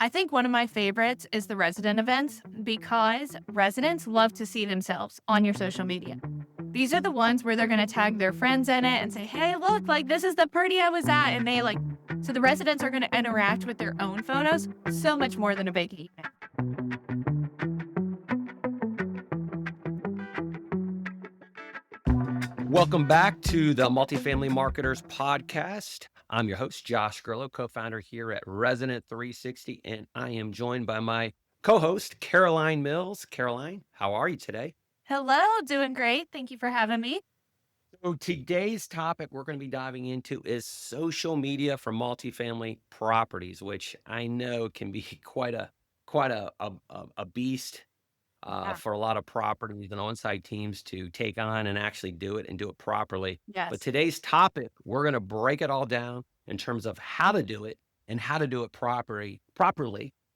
I think one of my favorites is the resident events because residents love to see themselves on your social media. These are the ones where they're going to tag their friends in it and say, "Hey, look, like this is the party I was at." And so the residents are going to interact with their own photos so much more than a big email. Welcome back to the Multifamily Marketers Podcast. I'm your host, Josh Grillo, co-founder here at Resident 360, and I am joined by my co-host, Caroline Mills. Caroline, how are you today? Hello, doing great. Thank you for having me. So today's topic we're going to be diving into is social media for multifamily properties, which I know can be quite a beast Yeah. for a lot of properties and on-site teams to take on and actually do it and do it properly. But Yes. today's topic, we're going to break it all down in terms of how to do it and how to do it properly.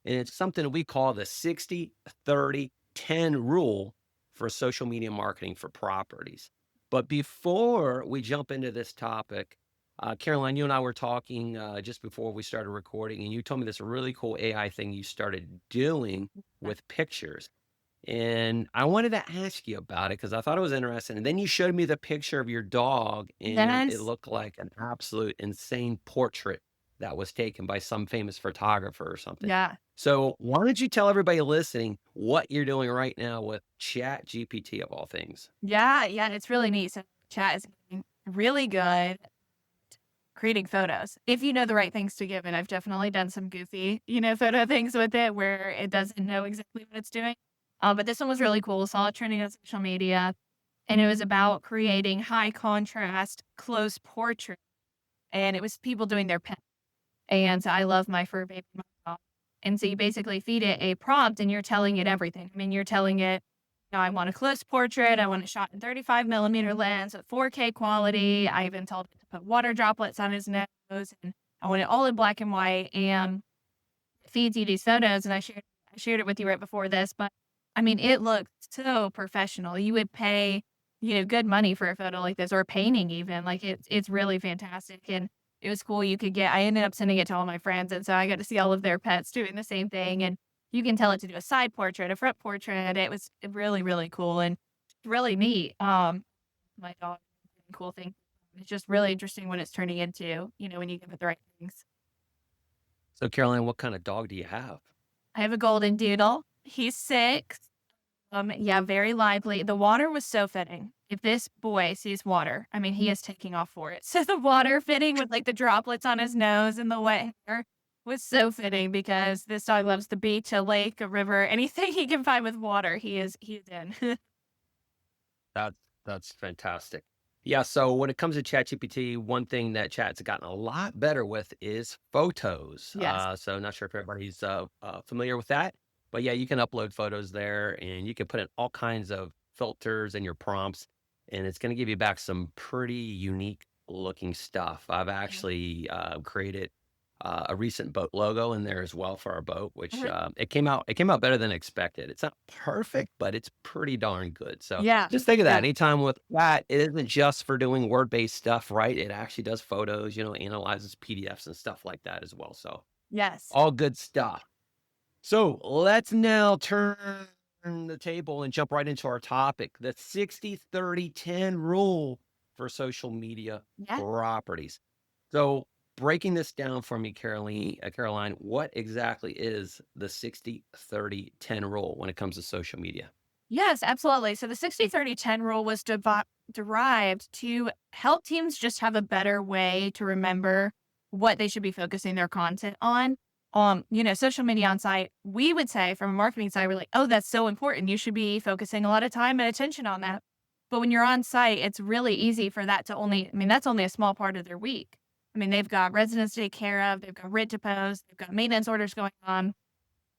And it's something that we call the 60-30-10 rule for social media marketing for properties. But before we jump into this topic, Caroline, you and I were talking just before we started recording, and you told me this really cool AI thing you started doing with pictures. And I wanted to ask you about it because I thought it was interesting. And then you showed me the picture of your dog, and it Yes. looked like an absolute insane portrait that was taken by some famous photographer or something. Yeah. So why don't you tell everybody listening what you're doing right now with Chat GPT of all things? Yeah. Yeah. It's really neat. So chat is getting really good creating photos if you know the right things to give it. I've definitely done some goofy, photo things with it where it doesn't know exactly what it's doing. But this one was really cool. Saw it trending on social media, and it was about creating high contrast close portrait, and it was people doing their pet. And so I love my fur baby, my dog. And so you basically feed it a prompt, and you're telling it everything. I mean, you're telling it, I want a close portrait. I want it shot in 35 millimeter lens with 4K quality. I even told it to put water droplets on his nose, and I want it all in black and white. And it feeds you these photos, and I shared it with you right before this, but I mean, it looked so professional. You would pay, good money for a photo like this or a painting even. Like it's really fantastic. And it was cool. I ended up sending it to all my friends. And so I got to see all of their pets doing the same thing. And you can tell it to do a side portrait, a front portrait. It was really, really cool and really neat. My dog, cool thing. It's just really interesting what it's turning into, when you give it the right things. So Caroline, what kind of dog do you have? I have a golden doodle. He's 6. Yeah, very lively. The water was so fitting. If this boy sees water, I mean, he is taking off for it. So the water fitting with like the droplets on his nose and the wet hair was so fitting because this dog loves the beach, a lake, a river, anything he can find with water. He's in. That's fantastic. Yeah, so when it comes to ChatGPT, one thing that Chat's gotten a lot better with is photos. Yes. So not sure if everybody's familiar with that, but yeah, you can upload photos there, and you can put in all kinds of filters and your prompts, and it's going to give you back some pretty unique looking stuff. I've Yeah. actually created a recent boat logo in there as well for our boat, which Mhm. it came out better than expected. It's not perfect, but it's pretty darn good. So Yeah. just think of that. Yeah. Anytime with that, it isn't just for doing word-based stuff, right? It actually does photos, analyzes PDFs and stuff like that as well. So Yes. all good stuff. So let's now turn the table and jump right into our topic, the 60-30-10 rule for social media Yeah. properties. So breaking this down for me, Caroline, what exactly is the 60-30-10 rule when it comes to social media? Yes, absolutely. So the 60-30-10 rule was derived to help teams just have a better way to remember what they should be focusing their content on. Social media on site, we would say from a marketing side, we're like, oh, that's so important. You should be focusing a lot of time and attention on that. But when you're on site, it's really easy for that to that's only a small part of their week. I mean, they've got residents to take care of, they've got rent to post, they've got maintenance orders going on.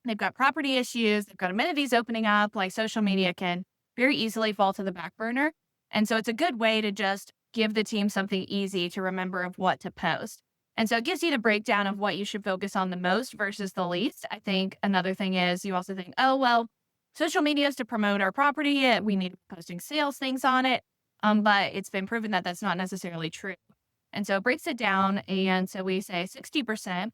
They've got property issues, they've got amenities opening up, like social media can very easily fall to the back burner. And so it's a good way to just give the team something easy to remember of what to post. And so it gives you the breakdown of what you should focus on the most versus the least. I think another thing is you also think, oh, well, social media is to promote our property. We need to be posting sales things on it. But it's been proven that that's not necessarily true. And so it breaks it down. And so we say 60%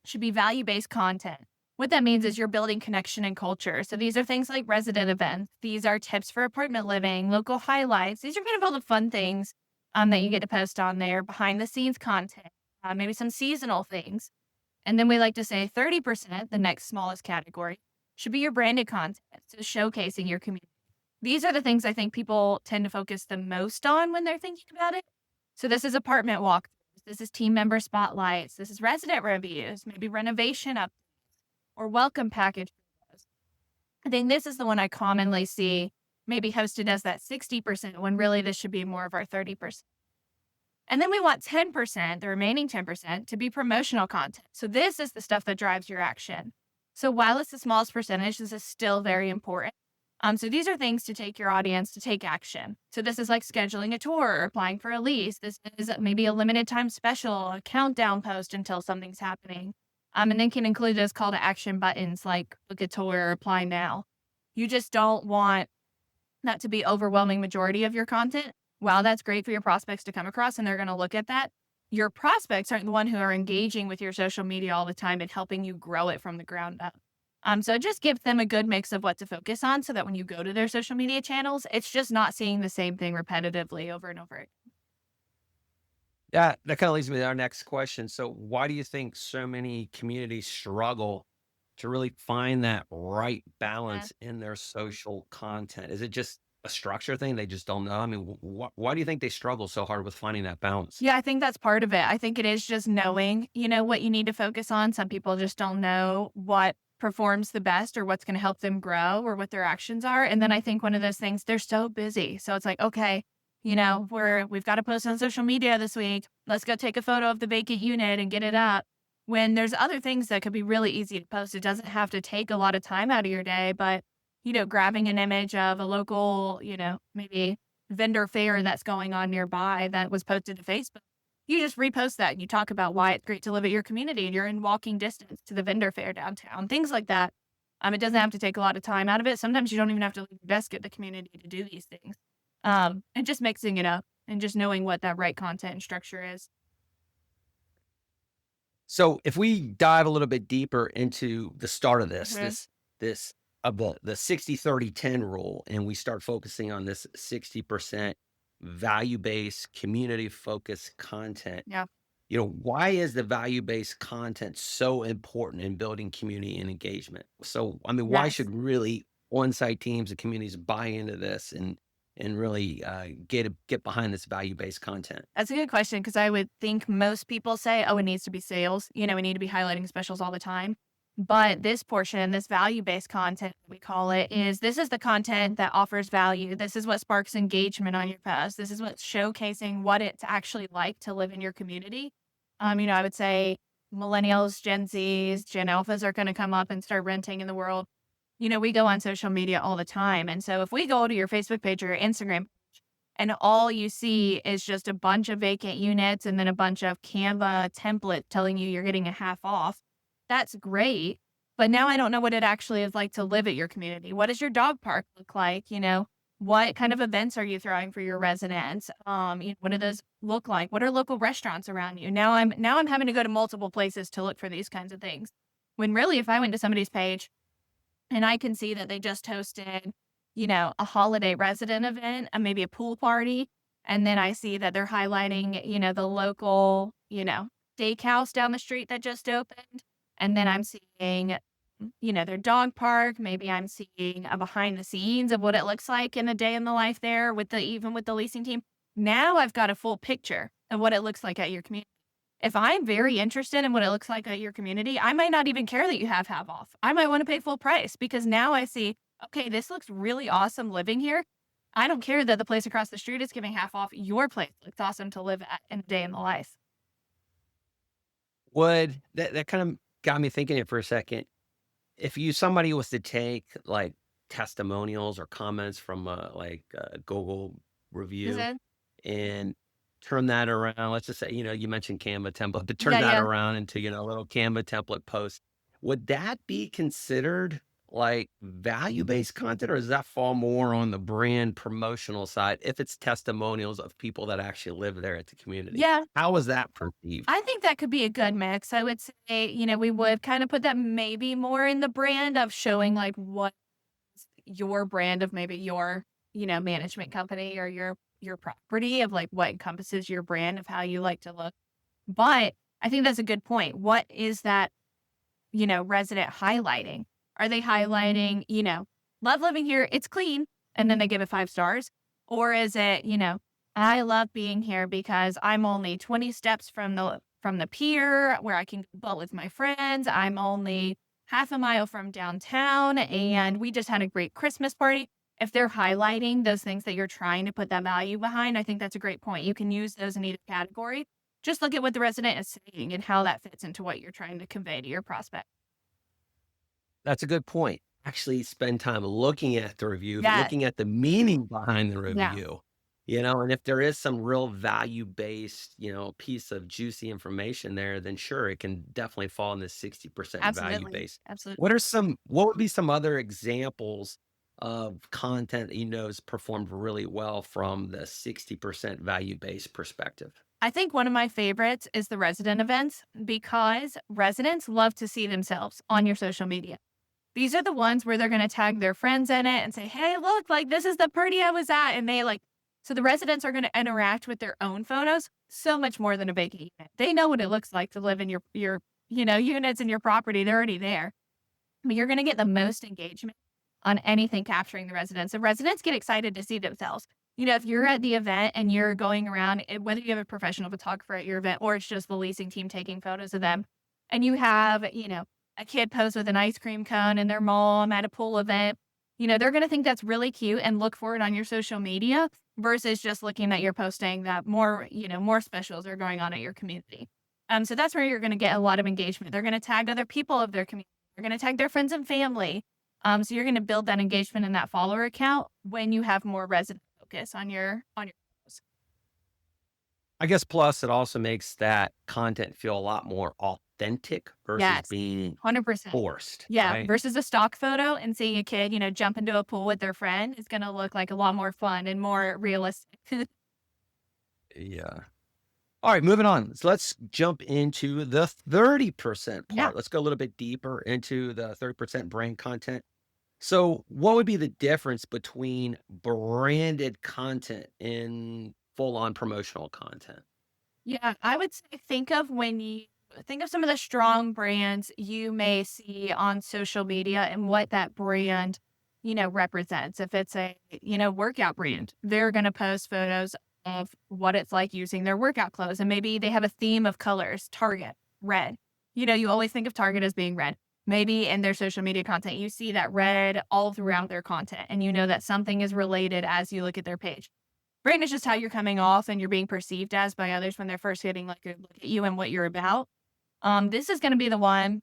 should be value-based content. What that means is you're building connection and culture. So these are things like resident events. These are tips for apartment living, local highlights. These are kind of all the fun things that you get to post on there, behind the scenes content, maybe some seasonal things. And then we like to say 30%, the next smallest category, should be your branded content. So showcasing your community. These are the things I think people tend to focus the most on when they're thinking about it. So this is apartment walkthroughs. This is team member spotlights. This is resident reviews, maybe renovation updates or welcome package videos. I think this is the one I commonly see maybe hosted as that 60% when really this should be more of our 30%. And then we want 10%, the remaining 10%, to be promotional content. So this is the stuff that drives your action. So while it's the smallest percentage, this is still very important. So these are things to take your audience to take action. So this is like scheduling a tour or applying for a lease. This is maybe a limited time special, a countdown post until something's happening. And then can include those call to action buttons like book a tour or apply now. You just don't want that to be overwhelming majority of your content. While that's great for your prospects to come across and they're going to look at that, your prospects aren't the one who are engaging with your social media all the time and helping you grow it from the ground up. So it just gives them a good mix of what to focus on so that when you go to their social media channels, it's just not seeing the same thing repetitively over and over again. Yeah, that kind of leads me to our next question. So, why do you think so many communities struggle to really find that right Yeah. balance in their social content? Is it just a structure thing? They just don't know. I mean, why do you think they struggle so hard with finding that balance? Yeah, I think that's part of it. I think it is just knowing, what you need to focus on. Some people just don't know what performs the best or what's going to help them grow or what their actions are. And then I think one of those things, they're so busy. So it's like, okay, we've got to post on social media this week. Let's go take a photo of the vacant unit and get it up. When there's other things that could be really easy to post. It doesn't have to take a lot of time out of your day, but grabbing an image of a local, maybe vendor fair that's going on nearby that was posted to Facebook. You just repost that and you talk about why it's great to live at your community and you're in walking distance to the vendor fair downtown, things like that. It doesn't have to take a lot of time out of it. Sometimes you don't even have to leave your desk at the community to do these things. And just mixing it up and just knowing what that right content and structure is. So, if we dive a little bit deeper into the start of this, Mhm. this of the 60-30-10 rule, and we start focusing on this 60% value-based, community-focused content, Yeah. why is the value-based content so important in building community and engagement? So, I mean, why Yes. should really on-site teams and communities buy into this and really get behind this value-based content? That's a good question because I would think most people say, oh, it needs to be sales. We need to be highlighting specials all the time. But this portion, this value based content, we call it, this is the content that offers value. This is what sparks engagement on your post. This is what's showcasing what it's actually like to live in your community. I would say millennials, Gen Zs, Gen Alphas are going to come up and start renting in the world. We go on social media all the time. And so if we go to your Facebook page or your Instagram and all you see is just a bunch of vacant units and then a bunch of Canva template telling you you're getting a half off. That's great. But now I don't know what it actually is like to live at your community. What does your dog park look like? What kind of events are you throwing for your residents? What do those look like? What are local restaurants around you? Now I'm having to go to multiple places to look for these kinds of things. When really, if I went to somebody's page and I can see that they just hosted, a holiday resident event, maybe a pool party. And then I see that they're highlighting, the local, steakhouse down the street that just opened. And then I'm seeing, their dog park. Maybe I'm seeing a behind the scenes of what it looks like in a day in the life there even with the leasing team. Now I've got a full picture of what it looks like at your community. If I'm very interested in what it looks like at your community, I might not even care that you have half off. I might want to pay full price because now I see, okay, this looks really awesome living here. I don't care that the place across the street is giving half off. Your place looks awesome to live at in a day in the life. Would that kind of got me thinking it for a second. If somebody was to take like testimonials or comments from Google Is review it? and turn that around, let's just say, you mentioned Canva template, but turn Yeah, that yeah. around into, a little Canva template post. Would that be considered like value-based content, or does that fall more on the brand promotional side if it's testimonials of people that actually live there at the community? Yeah, How is that perceived? I think that could be a good mix. I would say, we would kind of put that maybe more in the brand of showing like what your brand of maybe your, management company or your property of like what encompasses your brand of how you like to look. But I think that's a good point. What is that, resident highlighting? Are they highlighting, love living here, it's clean, and then they give it 5 stars? Or is it, I love being here because I'm only 20 steps from the pier where I can go with my friends. I'm only half a mile from downtown and we just had a great Christmas party. If they're highlighting those things that you're trying to put that value behind, I think that's a great point. You can use those in either category. Just look at what the resident is saying and how that fits into what you're trying to convey to your prospect. That's a good point. Actually spend time looking at the review, Yeah. looking at the meaning behind the Yeah. review, and if there is some real value-based, piece of juicy information there, then sure, it can definitely fall in the 60% value Absolutely. base. Absolutely. What would be some other examples of content that has performed really well from the 60% value-based perspective? I think one of my favorites is the resident events because residents love to see themselves on your social media. These are the ones where they're gonna tag their friends in it and say, "Hey, look, like, this is the party I was at," and so the residents are gonna interact with their own photos so much more than a vacant unit. They know what it looks like to live in your, units in your property, they're already there. But you're gonna get the most engagement on anything capturing the residents. The residents get excited to see themselves. If you're at the event and you're going around, whether you have a professional photographer at your event or it's just the leasing team taking photos of them, and you have, a kid pose with an ice cream cone and their mom at a pool event, they're going to think that's really cute and look for it on your social media versus just looking at your posting that more specials are going on at your community. So that's where you're going to get a lot of engagement. They're going to tag other people of their community. They're going to tag their friends and family. So you're going to build that engagement in that follower account when you have more resident focus on your posts. I guess plus it also makes that content feel a lot more authentic versus Yes, being 100%. forced, Yeah, right? versus a stock photo and seeing a kid, jump into a pool with their friend is gonna look like a lot more fun and more realistic. Yeah. All right, moving on. So let's jump into the 30% Yeah. part. Let's go a little bit deeper into the 30% brand content. So, what would be the difference between branded content and full on promotional content? Yeah, I would say think of some of the strong brands you may see on social media and what that brand, represents. If it's a, workout brand, they're going to post photos of what it's like using their workout clothes. And maybe they have a theme of colors, Target, red. You always think of Target as being red. Maybe in their social media content, you see that red all throughout their content, and you know that something is related as you look at their page. Brand is just how you're coming off and you're being perceived as by others when they're first getting like a look at you and what you're about. This is going to be the one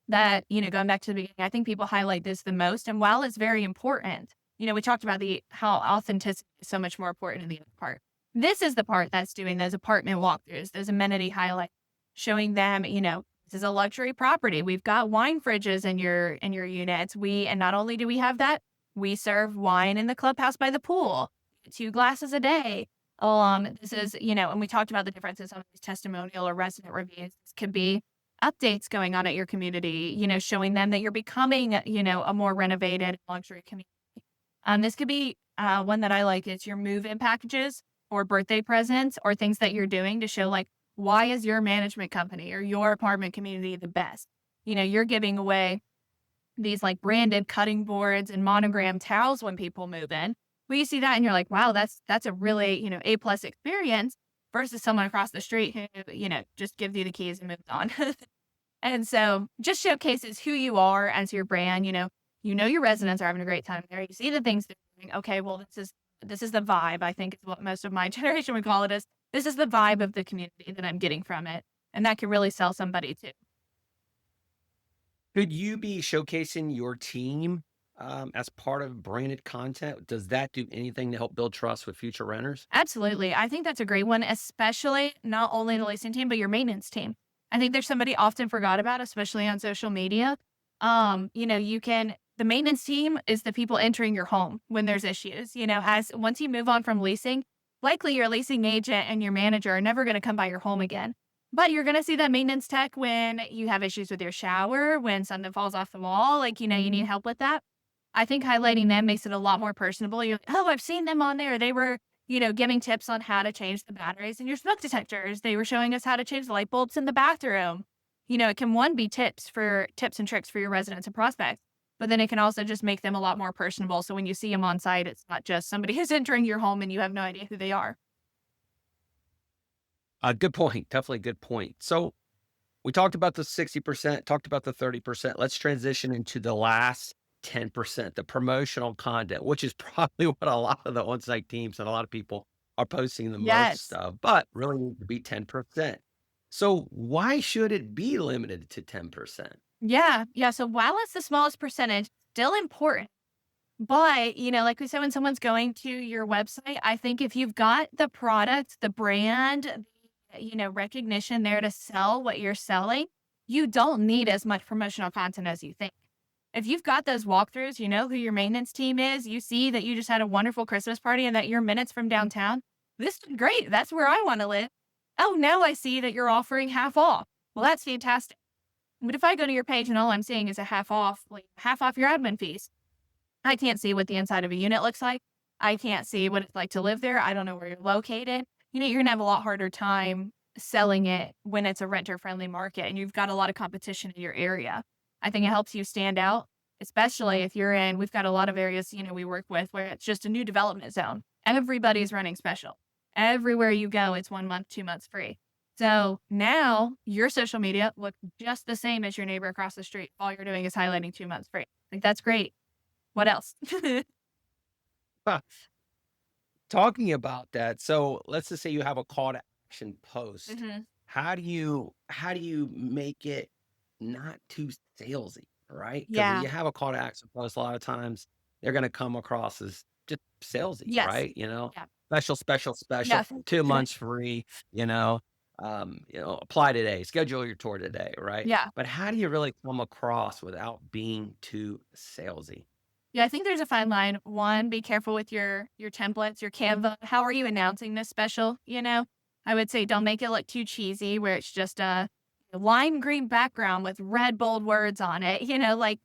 that, going back to the beginning, I think people highlight this the most. And while it's very important, we talked about how authenticity is so much more important in the other part. This is the part that's doing those apartment walkthroughs, those amenity highlights, showing them, this is a luxury property. We've got wine fridges in your units. And not only do we have that, we serve wine in the clubhouse by the pool, 2 glasses a day. This is, and we talked about the differences on these testimonial or resident reviews. This could be updates going on at your community, showing them that you're becoming, a more renovated luxury community. This could be one that I like is your move-in packages or birthday presents or things that you're doing to show like, why is your management company or your apartment community the best? You're giving away these like branded cutting boards and monogram towels when people move in. Well, you see that and you're like, wow, that's a really, A plus experience versus someone across the street who, just gives you the keys and moves on. And so just showcases who you are as your brand. Your residents are having a great time there. You see the things they're doing. Okay, well, this is the vibe, I think is what most of my generation would call it is. This is the vibe of the community that I'm getting from it. And that can really sell somebody too. Could you be showcasing your team as part of branded content? Does that do anything to help build trust with future renters? Absolutely. I think that's a great one, especially not only the leasing team, but your maintenance team. I think there's somebody often forgot about, especially on social media. You can The maintenance team is the people entering your home when there's issues. As once you move on from leasing, likely your leasing agent and your manager are never going to come by your home again. But you're going to see that maintenance tech when you have issues with your shower, when something falls off the wall, like, you need help with that. I think highlighting them makes it a lot more personable. You're like, oh, I've seen them on there. They were, giving tips on how to change the batteries in your smoke detectors. They were showing us how to change the light bulbs in the bathroom. It can one be tips and tricks for your residents and prospects, but then it can also just make them a lot more personable. So when you see them on site, it's not just somebody who's entering your home and you have no idea who they are. Good point. Definitely good point. So we talked about the 60%, talked about the 30%. Let's transition into the last 10%, the promotional content, which is probably what a lot of the on-site teams and a lot of people are posting the most Yes. of, but really need to be 10%. So why should it be limited to 10%? Yeah. Yeah. So while it's the smallest percentage, still important. But, like we said, when someone's going to your website, I think if you've got the product, the brand, recognition there to sell what you're selling, you don't need as much promotional content as you think. If you've got those walkthroughs, you know who your maintenance team is, you see that you just had a wonderful Christmas party and that you're minutes from downtown. This is great. That's where I want to live. Oh, now I see that you're offering half off. Well, that's fantastic. But if I go to your page and all I'm seeing is a half off, like half off your admin fees, I can't see what the inside of a unit looks like. I can't see what it's like to live there. I don't know where you're located. You're going to have a lot harder time selling it when it's a renter friendly market and you've got a lot of competition in your area. I think it helps you stand out, especially if we've got a lot of areas, we work with where it's just a new development zone. Everybody's running special. Everywhere you go, it's 1 month, 2 months free. So now your social media looks just the same as your neighbor across the street. All you're doing is highlighting 2 months free. Like, that's great. What else? Huh. Talking about that, so let's just say you have a call to action post. Mhm. How do you make it not too salesy, right? Because when Yeah. you have a call to action post, a lot of times they're gonna come across as just salesy, Yes. right? Yeah. Special, special, special, Yeah. 2 months free, apply today, schedule your tour today, right? Yeah. But how do you really come across without being too salesy? Yeah, I think there's a fine line. One, be careful with your templates, your Canva. How are you announcing this special? I would say don't make it look too cheesy where it's just a lime green background with red bold words on it. Like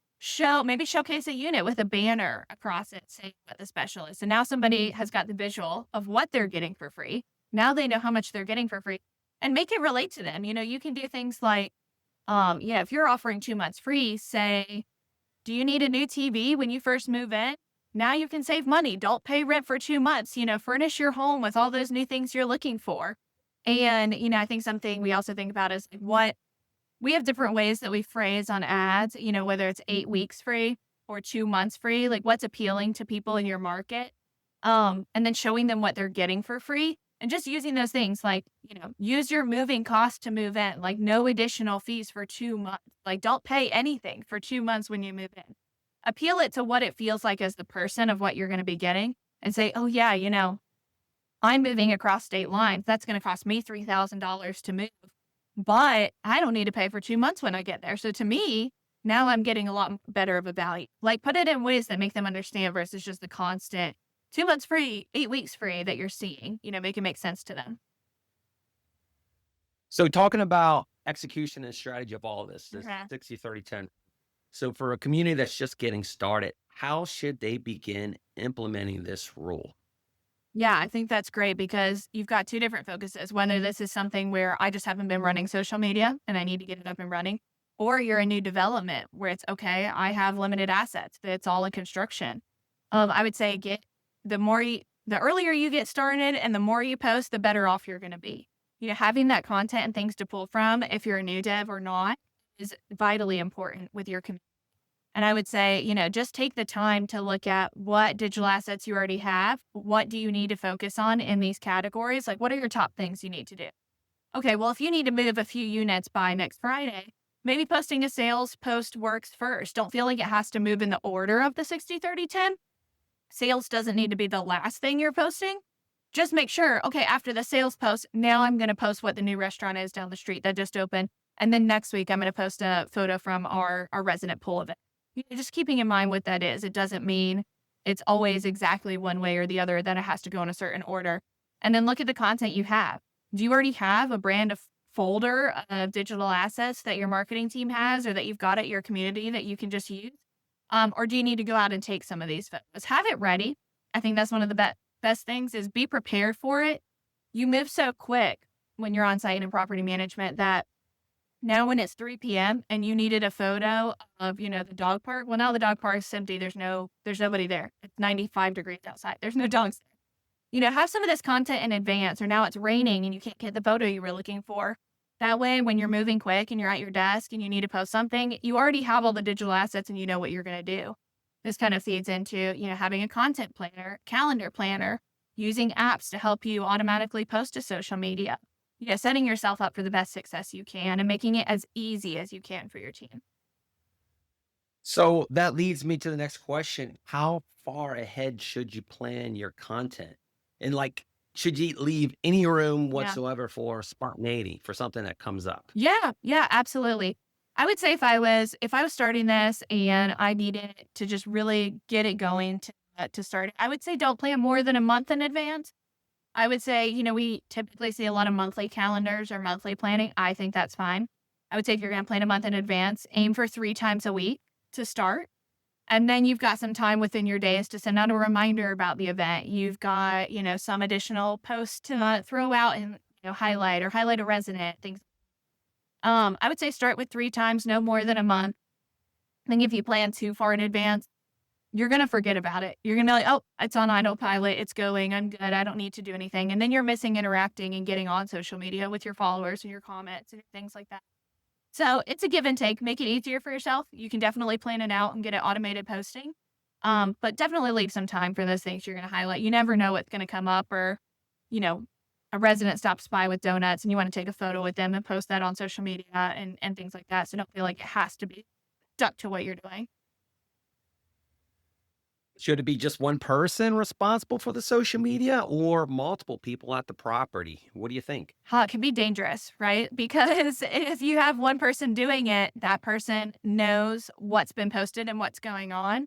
maybe showcase a unit with a banner across it saying what the special is. So now somebody has got the visual of what they're getting for free. Now they know how much they're getting for free and make it relate to them. You can do things like, if you're offering 2 months free, say, do you need a new TV when you first move in? Now you can save money. Don't pay rent for 2 months. Furnish your home with all those new things you're looking for. And, I think something we also think about is like what we have different ways that we phrase on ads, whether it's 8 weeks free or 2 months free, like what's appealing to people in your market. And then showing them what they're getting for free and just using those things like, use your moving cost to move in, like no additional fees for 2 months. Like don't pay anything for 2 months when you move in. Appeal it to what it feels like as the person of what you're going to be getting and say, oh yeah, I'm moving across state lines. That's going to cost me $3,000 to move, but I don't need to pay for 2 months when I get there. So to me, now I'm getting a lot better of a value. Like put it in ways that make them understand versus just the constant 2 months free, 8 weeks free that you're seeing, make it make sense to them. So talking about execution and strategy of all of this Okay. 60, 30, 10. So for a community that's just getting started, how should they begin implementing this rule? Yeah, I think that's great because you've got two different focuses. Whether this is something where I just haven't been running social media and I need to get it up and running, or you're a new development where it's okay, I have limited assets, it's all in construction. I would say the earlier you get started and the more you post, the better off you're going to be. Having that content and things to pull from, if you're a new dev or not, is vitally important with your community. And I would say, just take the time to look at what digital assets you already have. What do you need to focus on in these categories? Like, what are your top things you need to do? Okay, well, if you need to move a few units by next Friday, maybe posting a sales post works first. Don't feel like it has to move in the order of the 60, 30, 10. Sales doesn't need to be the last thing you're posting. Just make sure, okay, after the sales post, now I'm going to post what the new restaurant is down the street that just opened. And then next week, I'm going to post a photo from our resident pool event. Just keeping in mind what that is. It doesn't mean it's always exactly one way or the other, that it has to go in a certain order. And then look at the content you have. Do you already have a brand of folder of digital assets that your marketing team has or that you've got at your community that you can just use? Or do you need to go out and take some of these photos? Have it ready. I think that's one of the best things is be prepared for it. You move so quick when you're on site in property management that now when it's 3 p.m. and you needed a photo of, the dog park, well, now the dog park is empty. There's nobody there. It's 95 degrees outside. There's no dogs there. Have some of this content in advance, or now it's raining and you can't get the photo you were looking for. That way, when you're moving quick and you're at your desk and you need to post something, you already have all the digital assets and you know what you're going to do. This kind of feeds into, having a content planner, calendar planner, using apps to help you automatically post to social media. Setting yourself up for the best success you can and making it as easy as you can for your team. So that leads me to the next question. How far ahead should you plan your content? And like, should you leave any room Yeah. whatsoever for spontaneity for something that comes up? Yeah, yeah, absolutely. I would say if I was starting this and I needed to just really get it going to start it, I would say don't plan more than a month in advance. I would say, we typically see a lot of monthly calendars or monthly planning. I think that's fine. I would say if you're going to plan a month in advance, aim for 3 times a week to start. And then you've got some time within your days to send out a reminder about the event. You've got, some additional posts to throw out and, highlight a resident, things. I would say start with 3 times, no more than a month. I think if you plan too far in advance, you're going to forget about it. You're going to be like, oh, it's on autopilot. It's going. I'm good. I don't need to do anything. And then you're missing interacting and getting on social media with your followers and your comments and things like that. So it's a give and take. Make it easier for yourself. You can definitely plan it out and get it automated posting. But definitely leave some time for those things you're going to highlight. You never know what's going to come up, or, a resident stops by with donuts and you want to take a photo with them and post that on social media and things like that. So don't feel like it has to be stuck to what you're doing. Should it be just one person responsible for the social media or multiple people at the property? What do you think? It can be dangerous, right? Because if you have one person doing it, that person knows what's been posted and what's going on.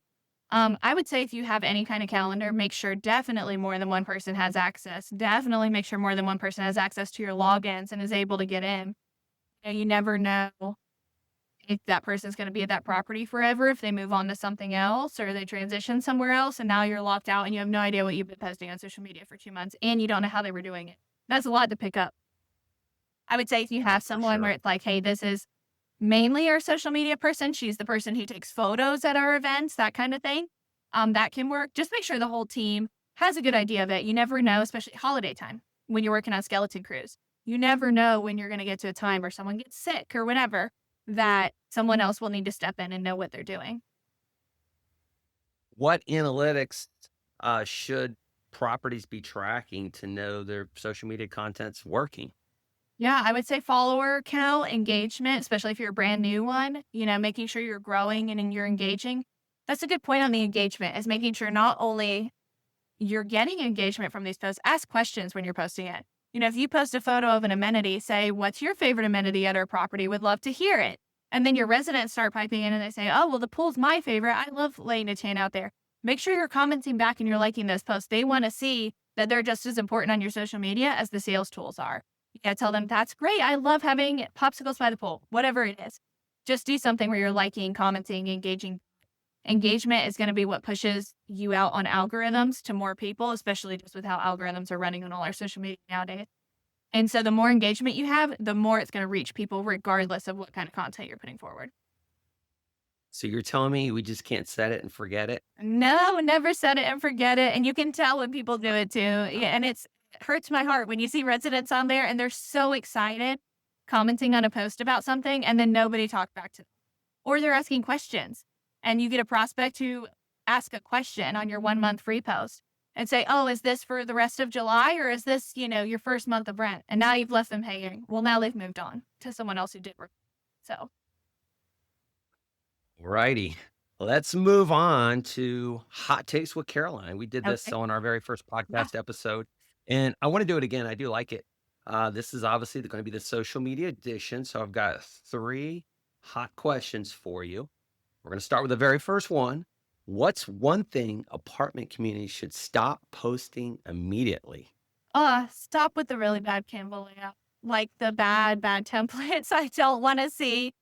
I would say if you have any kind of calendar, make sure definitely more than one person has access. Definitely make sure more than one person has access to your logins and is able to get in. You never know if that person's going to be at that property forever, if they move on to something else or they transition somewhere else, and now you're locked out and you have no idea what you've been posting on social media for 2 months and you don't know how they were doing it. That's a lot to pick up. I would say if you have For someone where sure. it's like, hey, this is mainly our social media person, she's the person who takes photos at our events, that kind of thing, that can work. Just make sure the whole team has a good idea of it. You never know, especially holiday time when you're working on skeleton crews. You never know when you're going to get to a time where someone gets sick or whatever, that someone else will need to step in and know what they're doing. What analytics should properties be tracking to know their social media content's working? Yeah, I would say follower count, engagement, especially if you're a brand new one, making sure you're growing and you're engaging. That's a good point on the engagement, is making sure not only you're getting engagement from these posts, ask questions when you're posting it. If you post a photo of an amenity, say, what's your favorite amenity at our property? Would love to hear it. And then your residents start piping in and they say, oh, well, the pool's my favorite. I love laying a tan out there. Make sure you're commenting back and you're liking those posts. They want to see that they're just as important on your social media as the sales tools are. Tell them that's great. I love having popsicles by the pool, whatever it is. Just do something where you're liking, commenting, engaging. Engagement is going to be what pushes you out on algorithms to more people, especially just with how algorithms are running on all our social media nowadays. And so the more engagement you have, the more it's going to reach people regardless of what kind of content you're putting forward. So you're telling me we just can't set it and forget it? No, never set it and forget it. And you can tell when people do it too. Yeah, and it hurts my heart when you see residents on there and they're so excited commenting on a post about something and then nobody talked back to them. Or they're asking questions and you get a prospect to ask a question on your 1 month free post and say, oh, is this for the rest of July or is this, your first month of rent? And now you've left them hanging. Well, now they've moved on to someone else who did. So, Righty. Let's move on to hot takes with Caroline. We did this okay. on our very first Yeah. podcast episode, and I want to do it again. I do like it. This is obviously going to be the social media edition. So I've got 3 hot questions for you. We're going to start with the very first one. What's one thing apartment communities should stop posting immediately? Stop with the really bad Canva layout. Like the bad templates. I don't want to see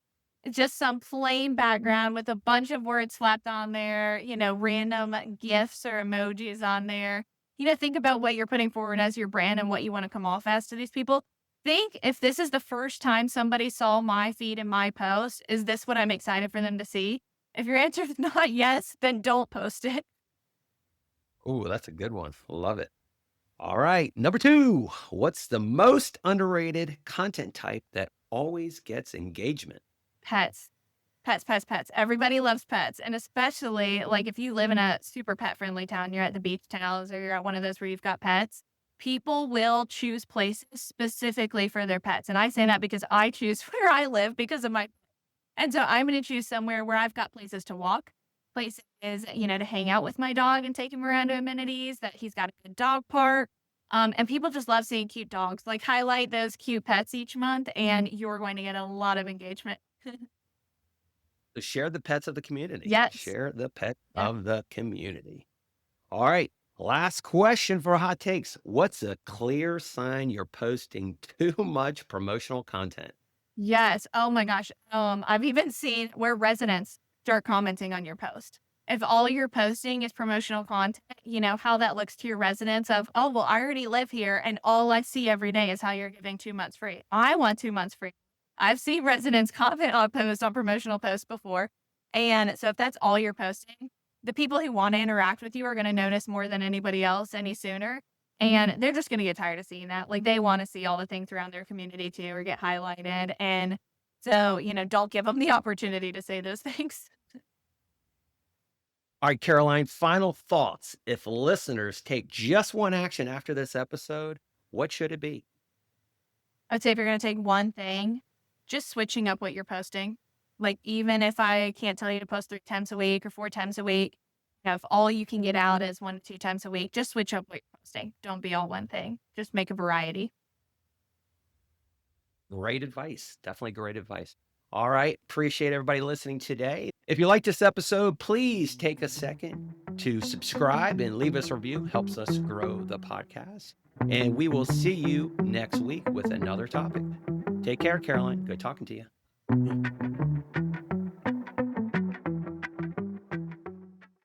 just some plain background with a bunch of words slapped on there, random GIFs or emojis on there. Think about what you're putting forward as your brand and what you want to come off as to these people. Think if this is the first time somebody saw my feed and my post, is this what I'm excited for them to see? If your answer is not yes, then don't post it. Ooh, that's a good one. Love it. All right. Number two, what's the most underrated content type that always gets engagement? Pets. Pets, pets, pets. Everybody loves pets. And especially like if you live in a super pet friendly town, you're at the beach towns or you're at one of those where you've got pets, people will choose places specifically for their pets. And I say that because I choose where I live because of my, and so I'm going to choose somewhere where I've got places to walk, places, to hang out with my dog and take him around to amenities, that he's got a good dog park. And people just love seeing cute dogs. Like highlight those cute pets each month, and you're going to get a lot of engagement. So share the pets of the community. Yes. Share the pet Yeah. of the community. All right. Last question for hot takes. What's a clear sign you're posting too much promotional content? Yes. Oh my gosh. I've even seen where residents start commenting on your post. If all you're posting is promotional content, how that looks to your residents of, oh, well, I already live here and all I see every day is how you're giving 2 months free. I want 2 months free. I've seen residents comment on posts on promotional posts before. And so if that's all you're posting, the people who want to interact with you are going to notice more than anybody else any sooner. And they're just gonna get tired of seeing that. Like, they wanna see all the things around their community too or get highlighted, and so, don't give them the opportunity to say those things. All right, Caroline, final thoughts. If listeners take just one action after this episode, what should it be? I'd say if you're gonna take one thing, just switching up what you're posting. Like, even if I can't tell you to post 3 times a week or 4 times a week, if all you can get out is 1 to 2 times a week, just switch up what you're posting. Don't be all one thing. Just make a variety. Great advice. Definitely great advice. All right. Appreciate everybody listening today. If you like this episode, please take a second to subscribe and leave us a review. Helps us grow the podcast. And we will see you next week with another topic. Take care, Caroline. Good talking to you.